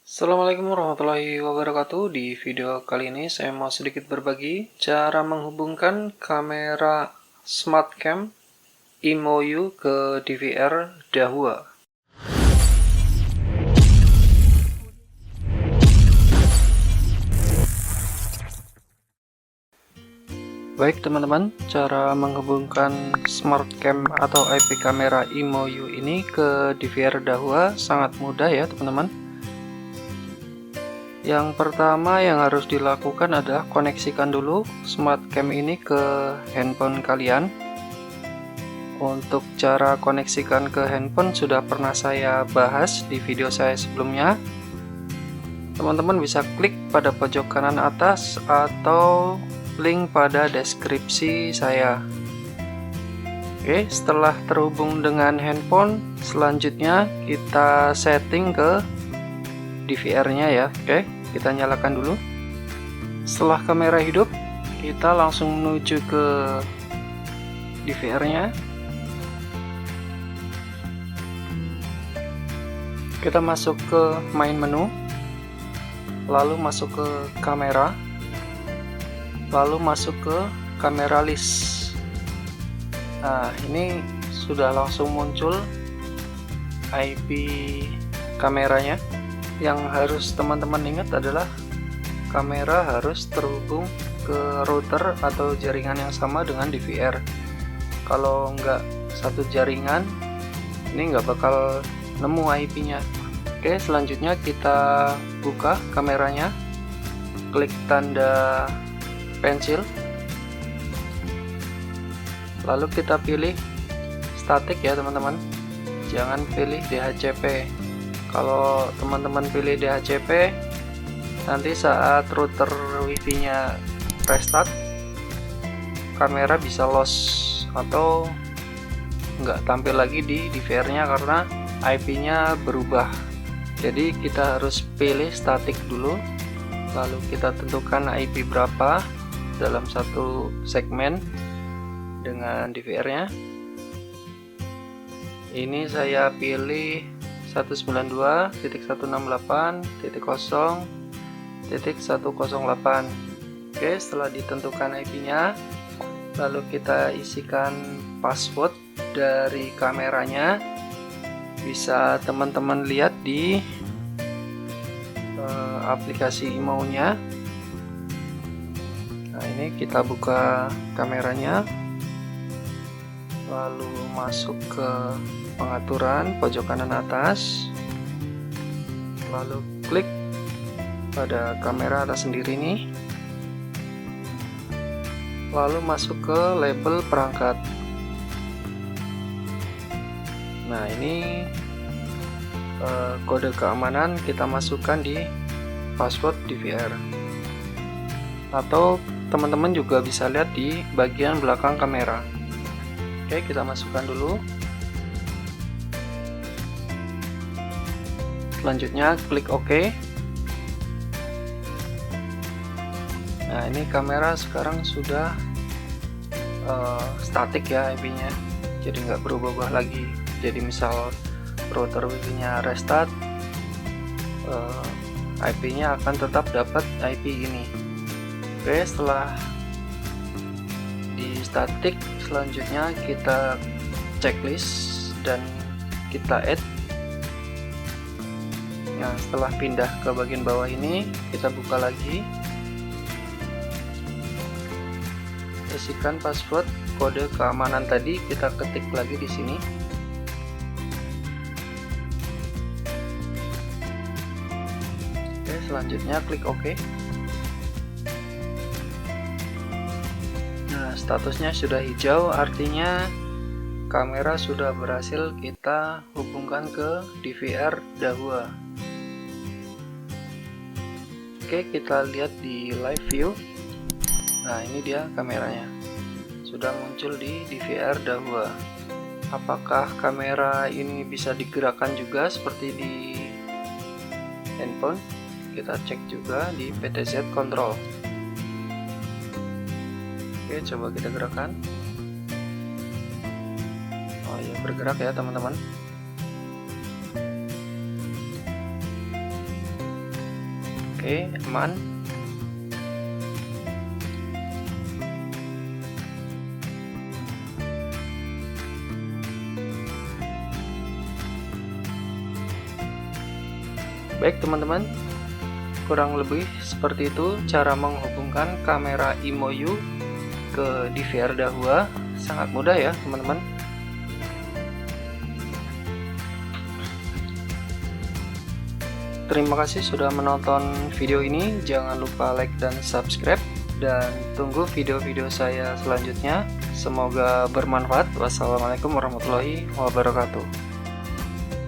Assalamualaikum warahmatullahi wabarakatuh. Di video kali ini saya mau sedikit berbagi cara menghubungkan kamera SmartCam IMOU ke DVR Dahua. Baik teman-teman, cara menghubungkan SmartCam atau IP kamera IMOU ini ke DVR Dahua sangat mudah ya teman-teman. Yang pertama yang harus dilakukan adalah koneksikan dulu SmartCam ini ke handphone kalian. Untuk cara koneksikan ke handphone sudah pernah saya bahas di video saya sebelumnya. Teman-teman bisa klik pada pojok kanan atas atau link pada deskripsi saya. Oke, setelah terhubung dengan handphone, selanjutnya kita setting ke DVR-nya ya. Oke, kita nyalakan dulu. Setelah kamera hidup, kita langsung menuju ke DVR-nya. Kita masuk ke main menu, lalu masuk ke kamera, lalu masuk ke kamera list. Nah, ini sudah langsung muncul IP kameranya. Yang harus teman-teman ingat adalah kamera harus terhubung ke router atau jaringan yang sama dengan DVR. Kalau nggak satu jaringan, ini nggak bakal nemu IP-nya. Oke, selanjutnya kita buka kameranya, klik tanda pensil, lalu kita pilih statik ya teman-teman, jangan pilih DHCP. Kalau teman-teman pilih DHCP, nanti saat router wifi nya restart, kamera bisa lost atau nggak tampil lagi di DVR nya karena IP nya berubah. Jadi kita harus pilih statik dulu, lalu kita tentukan IP berapa dalam satu segmen dengan DVR nya. Ini saya pilih 192.168.0.108. Oke, setelah ditentukan IP-nya, lalu kita isikan password dari kameranya. Bisa teman-teman lihat di aplikasi IMOU-nya. Nah, ini kita buka kameranya, lalu masuk ke pengaturan pojok kanan atas, lalu klik pada kamera atas sendiri nih, lalu masuk ke label perangkat. Nah, ini kode keamanan kita masukkan di password DVR, atau teman-teman juga bisa lihat di bagian belakang kamera. Oke, kita masukkan dulu. Selanjutnya klik OK. Nah, ini kamera sekarang sudah statik ya IP-nya, jadi nggak berubah-ubah lagi. Jadi misal router wifi-nya restart, IP-nya akan tetap dapat IP ini. Oke, setelah di statik, selanjutnya kita checklist dan kita add. Nah, setelah pindah ke bagian bawah ini, kita buka lagi, isikan password kode keamanan tadi, kita ketik lagi di sini. Oke, selanjutnya klik OK. Nah, statusnya sudah hijau, artinya kamera sudah berhasil kita hubungkan ke DVR Dahua. Oke, kita lihat di live view. Nah, ini dia kameranya, sudah muncul di DVR Dahua. Apakah kamera ini bisa digerakkan juga seperti di handphone? Kita cek juga di PTZ Control. Oke, coba kita gerakkan. Oh ya, bergerak ya teman-teman. Oke, aman. Baik teman-teman, kurang lebih seperti itu cara menghubungkan kamera IMOU ke DVR Dahua. Sangat mudah ya teman-teman. Terima kasih sudah menonton video ini. Jangan lupa like dan subscribe, dan tunggu video-video saya selanjutnya. Semoga bermanfaat. Wassalamualaikum warahmatullahi wabarakatuh.